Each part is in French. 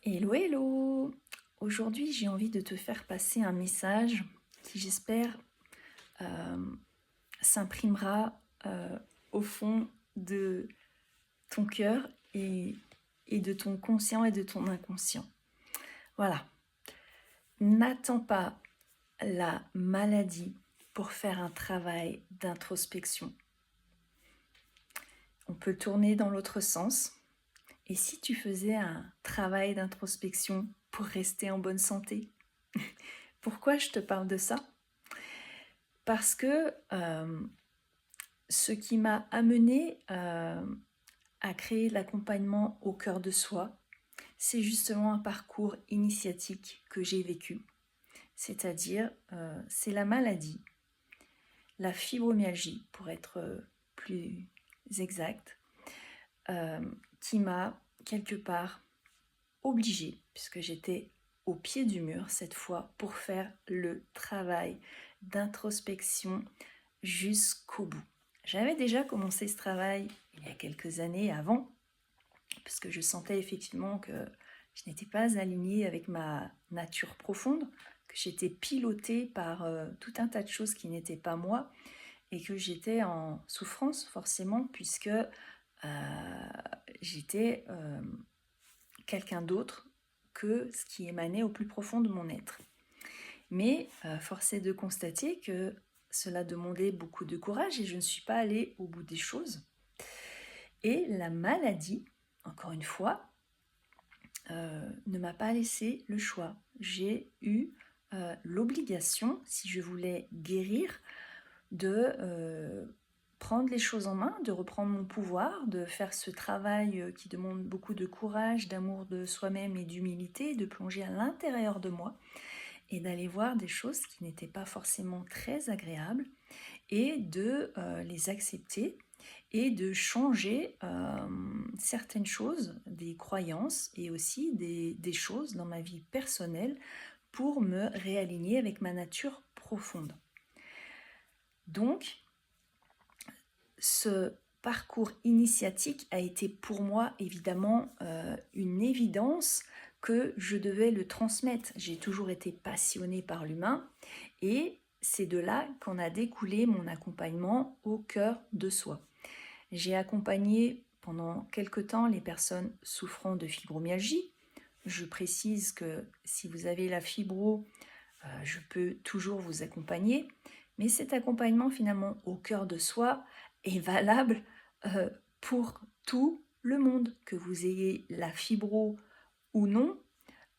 Hello, hello! Aujourd'hui, j'ai envie de te faire passer un message qui, j'espère, euh, s'imprimera au fond de ton cœur et de ton conscient et de ton inconscient. Voilà. N'attends pas la maladie pour faire un travail d'introspection. On peut tourner dans l'autre sens. Et si tu faisais un travail d'introspection pour rester en bonne santé? Pourquoi je te parle de ça? Parce que ce qui m'a amené à créer l'accompagnement au cœur de soi, c'est justement un parcours initiatique que j'ai vécu. C'est-à-dire, c'est la maladie, la fibromyalgie pour être plus exact, qui m'a quelque part obligée, puisque j'étais au pied du mur cette fois, pour faire le travail d'introspection jusqu'au bout. J'avais déjà commencé ce travail il y a quelques années avant, parce que je sentais effectivement que je n'étais pas alignée avec ma nature profonde, que j'étais pilotée par tout un tas de choses qui n'étaient pas moi, et que j'étais en souffrance forcément, puisque j'étais quelqu'un d'autre que ce qui émanait au plus profond de mon être. Mais force est de constater que cela demandait beaucoup de courage et je ne suis pas allée au bout des choses. Et la maladie, encore une fois, ne m'a pas laissé le choix. J'ai eu l'obligation, si je voulais guérir, de prendre les choses en main, de reprendre mon pouvoir, de faire ce travail qui demande beaucoup de courage, d'amour de soi-même et d'humilité, de plonger à l'intérieur de moi et d'aller voir des choses qui n'étaient pas forcément très agréables et de les accepter et de changer certaines choses, des croyances et aussi des choses dans ma vie personnelle pour me réaligner avec ma nature profonde. Donc, ce parcours initiatique a été pour moi évidemment une évidence que je devais le transmettre. J'ai toujours été passionnée par l'humain et c'est de là qu'en a découlé mon accompagnement au cœur de soi. J'ai accompagné pendant quelque temps les personnes souffrant de fibromyalgie. Je précise que si vous avez la fibro, je peux toujours vous accompagner, mais cet accompagnement finalement au cœur de soi est valable pour tout le monde, que vous ayez la fibro ou non.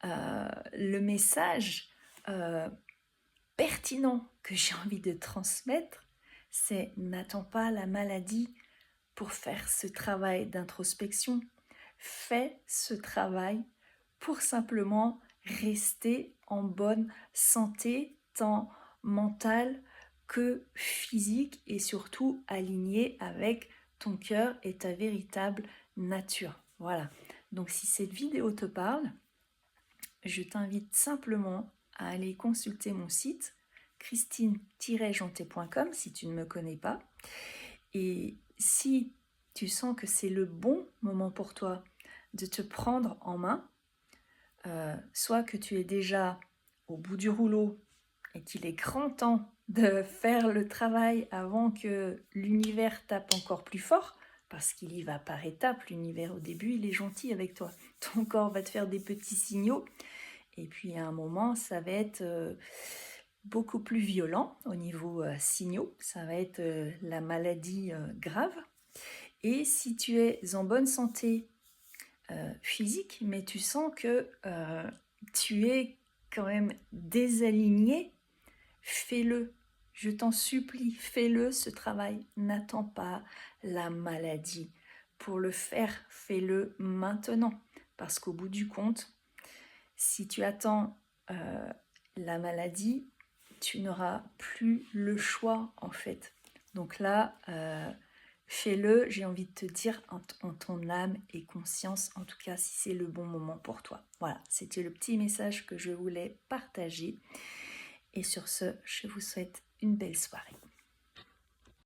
Le message pertinent que j'ai envie de transmettre, c'est n'attends pas la maladie pour faire ce travail d'introspection. Fais ce travail pour simplement rester en bonne santé, tant mentale que physique, et surtout aligné avec ton cœur et ta véritable nature. Voilà. Donc si cette vidéo te parle, je t'invite simplement à aller consulter mon site christine-janté.com si tu ne me connais pas. Et si tu sens que c'est le bon moment pour toi de te prendre en main, soit que tu es déjà au bout du rouleau et qu'il est grand temps de faire le travail avant que l'univers tape encore plus fort, parce qu'il y va par étapes, l'univers au début il est gentil avec toi, ton corps va te faire des petits signaux, et puis à un moment ça va être beaucoup plus violent au niveau signaux, ça va être la maladie grave. Et si tu es en bonne santé physique, mais tu sens que tu es quand même désaligné, fais-le. Je t'en supplie, fais-le ce travail. N'attends pas la maladie. Pour le faire, fais-le maintenant. Parce qu'au bout du compte, si tu attends la maladie, tu n'auras plus le choix en fait. Donc là, fais-le, j'ai envie de te dire, en ton âme et conscience, en tout cas si c'est le bon moment pour toi. Voilà, c'était le petit message que je voulais partager. Et sur ce, je vous souhaite une belle soirée.